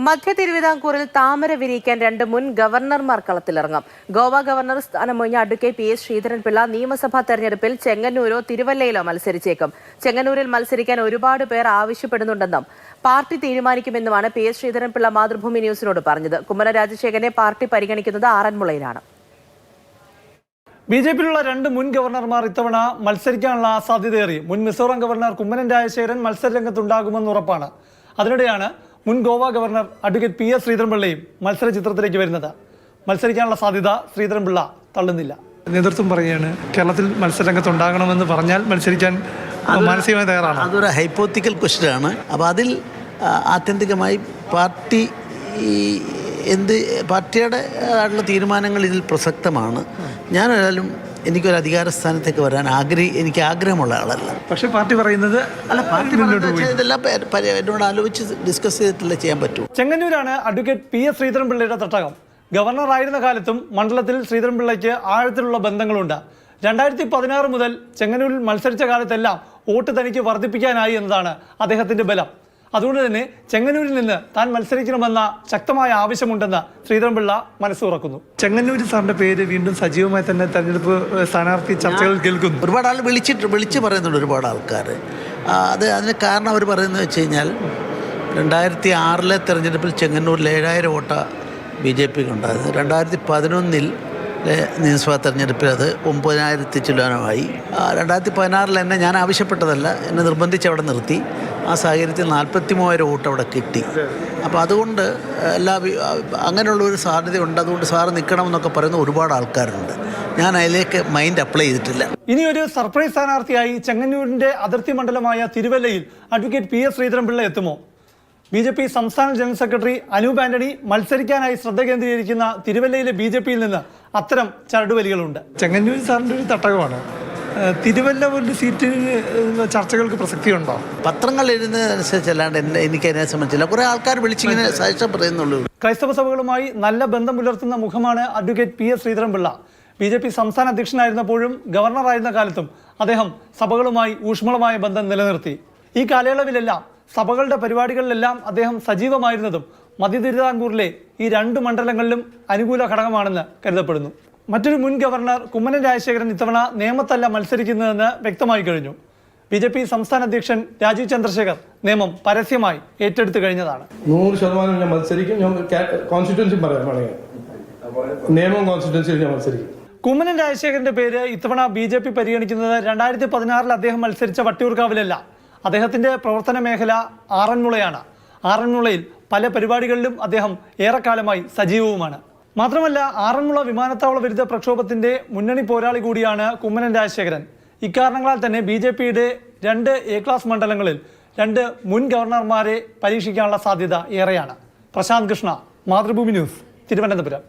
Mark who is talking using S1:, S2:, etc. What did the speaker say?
S1: മധ്യ തിരുവിതാംകൂറിൽ താമര വിരിയിക്കാൻ 2 മുൻ ഗവർണർമാർ കളത്തിലിറങ്ങും. Goa governor സ്ഥാനമൊഴിഞ്ഞ advocate PS Sreedharan Pillai നിയമസഭാ തെരഞ്ഞെടുപ്പിൽ ചെങ്ങന്നൂരോ തിരുവല്ലയിലോ മത്സരിച്ചേക്കും. ചെങ്ങന്നൂരിൽ മത്സരിക്കാൻ ഒരുപാട് പേർ ആവശ്യപ്പെടുന്നുണ്ടെന്നും പാർട്ടി തീരുമാനിക്കുമെന്നുമാണ് PS ശ്രീധരൻപിള്ള മാതൃഭൂമി ന്യൂസിനോട് പറഞ്ഞത്. കുമ്മനം രാജശേഖരനെ പാർട്ടി പരിഗണിക്കുന്നത് ആറന്മുളയിലാണ്.
S2: ബിജെപിയിലുള്ള 2 മുൻ ഗവർണർമാർ ഇത്തവണ മത്സരിക്കാനുള്ള സാധ്യതയേറി. മുൻ മിസോറാം ഗവർണർ കുമ്മനം രാജശേഖരൻ മത്സരരംഗത്തുണ്ടാകുമെന്ന് ഉറപ്പാണ്. അതിനിടെയാണ് മുൻ ഗോവ ഗവർണർ അഡ്വക്കേറ്റ് PS ശ്രീധരൻപിള്ളയും മത്സര ചിത്രത്തിലേക്ക് വരുന്നത്. മത്സരിക്കാനുള്ള സാധ്യത ശ്രീധരൻപിള്ള തള്ളുന്നില്ല. നേതൃത്വം പറയുകയാണ്, കേരളത്തിൽ മത്സരരംഗത്തുണ്ടാകണമെന്ന് പറഞ്ഞാൽ മത്സരിക്കാൻ മാനസികമായി തയ്യാറാണ്.
S3: അതൊരു ഹൈപ്പോത്തിക്കൽ ക്വസ്റ്റ്യൻ ആണ്. അപ്പോൾ അതിൽ ആത്യന്തികമായി പാർട്ടിയുടെ ആയിട്ടുള്ള തീരുമാനങ്ങൾ ഇതിൽ പ്രസക്തമാണ്. ഞാനേതായാലും എനിക്കൊരു അധികാര സ്ഥാനത്തേക്ക് വരാൻ എനിക്ക് ആഗ്രഹമുള്ള ആളല്ല.
S2: പക്ഷേ പാർട്ടി പറയുന്നത്
S3: അല്ല, പാർട്ടി ഇതെല്ലാം എന്നോട് ആലോചിച്ച് ഡിസ്കസ് ചെയ്തിട്ടല്ലേ ചെയ്യാൻ പറ്റൂ.
S2: ചെങ്ങന്നൂരാണ് അഡ്വക്കേറ്റ് PS ശ്രീധരൻപിള്ളയുടെ തട്ടകം. ഗവർണർ ആയിരുന്ന കാലത്തും മണ്ഡലത്തിൽ ശ്രീധരൻപിള്ളയ്ക്ക് ആഴത്തിലുള്ള ബന്ധങ്ങളുണ്ട്. 2016 മുതൽ ചെങ്ങന്നൂരിൽ മത്സരിച്ച കാലത്തെല്ലാം വോട്ട് തനിക്ക് വർദ്ധിപ്പിക്കാനായി എന്നതാണ് അദ്ദേഹത്തിന്റെ ബലം. അതുകൊണ്ട് തന്നെ ചെങ്ങന്നൂരിൽ നിന്ന് താൻ മത്സരിക്കണമെന്ന ശക്തമായ ആവശ്യമുണ്ടെന്ന് ശ്രീധരൻപിള്ള മനസ്സുറക്കുന്നു. ചെങ്ങന്നൂർ സാറിന്റെ പേര് വീണ്ടും സജീവമായി തന്നെ തെരഞ്ഞെടുപ്പ് സ്ഥാനാർത്ഥി ചർച്ചകൾ കേൾക്കുന്നു.
S3: ഒരുപാട് ആൾ വിളിച്ച് പറയുന്നുണ്ട്, ഒരുപാട് ആൾക്കാർ. അതിന് കാരണം അവർ പറയുന്നത് വെച്ച് കഴിഞ്ഞാൽ 2006 തെരഞ്ഞെടുപ്പിൽ ചെങ്ങന്നൂരിൽ 7000 വോട്ട് BJPക്ക് ഉണ്ടായത്. 2011 നിയമസഭാ തെരഞ്ഞെടുപ്പിൽ അത് 9000 ചില്ലാനമായി. 2016 എന്നെ ഞാൻ ആവശ്യപ്പെട്ടതല്ല, എന്നെ നിർബന്ധിച്ച് അവിടെ നിർത്തി. ആ സാഹചര്യത്തിൽ 43,000 വോട്ട് അവിടെ കിട്ടി. അപ്പോൾ അതുകൊണ്ട് അങ്ങനെയുള്ളൊരു സാധ്യതയുണ്ട്. അതുകൊണ്ട് സാറ് നിൽക്കണമെന്നൊക്കെ പറയുന്ന ഒരുപാട് ആൾക്കാരുണ്ട്. ഞാൻ അതിലേക്ക് മൈൻഡ് അപ്ലൈ ചെയ്തിട്ടില്ല.
S2: ഇനി ഒരു സർപ്രൈസ് സ്ഥാനാർത്ഥിയായി ചെങ്ങന്നൂരിൻ്റെ അതിർത്തി മണ്ഡലമായ തിരുവല്ലയിൽ അഡ്വക്കേറ്റ് PS ശ്രീധരൻപിള്ള എത്തുമോ? BJP സംസ്ഥാന ജനറൽ സെക്രട്ടറി അനൂപ് ആന്റണി മത്സരിക്കാനായി ശ്രദ്ധ കേന്ദ്രീകരിക്കുന്ന തിരുവല്ലയിലെ BJPയിൽ നിന്ന് അത്തരം ചരടുവലികളുണ്ട്. ചെങ്ങന്നൂർ സാറിൻ്റെ ഒരു തട്ടകമാണ്. തിരുവല്ല ഒരു സീറ്റിന് ചർച്ചകൾക്ക് പ്രസക്തിയുണ്ടോ?
S3: പത്രങ്ങൾ എഴുതുന്നതനുസരിച്ചല്ലാണ്ട് എനിക്ക് അതിനെ സംബന്ധിച്ചില്ല. കുറേ ആൾക്കാർ വിളിച്ചിങ്ങനെ സജഷൻ പറയുന്നുള്ളൂ.
S2: ക്രൈസ്തവ സഭകളുമായി നല്ല ബന്ധം പുലർത്തുന്ന മുഖമാണ് അഡ്വക്കേറ്റ് PS ശ്രീധരൻപിള്ള. BJP സംസ്ഥാന അധ്യക്ഷനായിരുന്നപ്പോഴും ഗവർണറായിരുന്ന കാലത്തും അദ്ദേഹം സഭകളുമായി ഊഷ്മളമായ ബന്ധം നിലനിർത്തി. ഈ കാലയളവിലെല്ലാം സഭകളുടെ പരിപാടികളിലെല്ലാം അദ്ദേഹം സജീവമായിരുന്നതും മധ്യ തിരുവിതാംകൂറിലെ ഈ 2 മണ്ഡലങ്ങളിലും അനുകൂല ഘടകമാണെന്ന് കരുതപ്പെടുന്നു. മറ്റൊരു മുൻ ഗവർണർ കുമ്മനം രാജശേഖരൻ ഇത്തവണ നേമത്തല്ല മത്സരിക്കുന്നതെന്ന് വ്യക്തമായി കഴിഞ്ഞു. BJP സംസ്ഥാന അധ്യക്ഷൻ രാജീവ് ചന്ദ്രശേഖർ നിയമം പരസ്യമായി ഏറ്റെടുത്തു കഴിഞ്ഞതാണ്.
S4: 100% ഞാൻ മത്സരിക്കും. ഞാൻ കോൺസ്റ്റിറ്റ്യുവൻസി പറയാം, നിയമം കോൺസ്റ്റിറ്റ്യുവൻസിയിൽ ഞാൻ മത്സരിക്കും.
S2: കുമ്മനം രാജശേഖരന്റെ പേര് ഇത്തവണ BJP പരിഗണിക്കുന്നത് 2016 അദ്ദേഹം മത്സരിച്ച വട്ടിയൂർക്കാവിലല്ല. അദ്ദേഹത്തിന്റെ പ്രവർത്തന മേഖല ആറന്മുളയാണ്. ആറന്മുളയിൽ പല പരിപാടികളിലും അദ്ദേഹം ഏറെക്കാലമായി സജീവവുമാണ്. മാത്രമല്ല, ആറന്മുള വിമാനത്താവള വിരുദ്ധ പ്രക്ഷോഭത്തിന്റെ മുന്നണി പോരാളി കൂടിയാണ് കുമ്മനം രാജശേഖരൻ. ഇക്കാരണങ്ങളാൽ തന്നെ BJPയുടെ 2 A ക്ലാസ് മണ്ഡലങ്ങളിൽ 2 മുൻ ഗവർണർമാരെ പരീക്ഷിക്കാനുള്ള സാധ്യത ഏറെയാണ്. പ്രശാന്ത് കൃഷ്ണ, മാതൃഭൂമി ന്യൂസ്, തിരുവനന്തപുരം.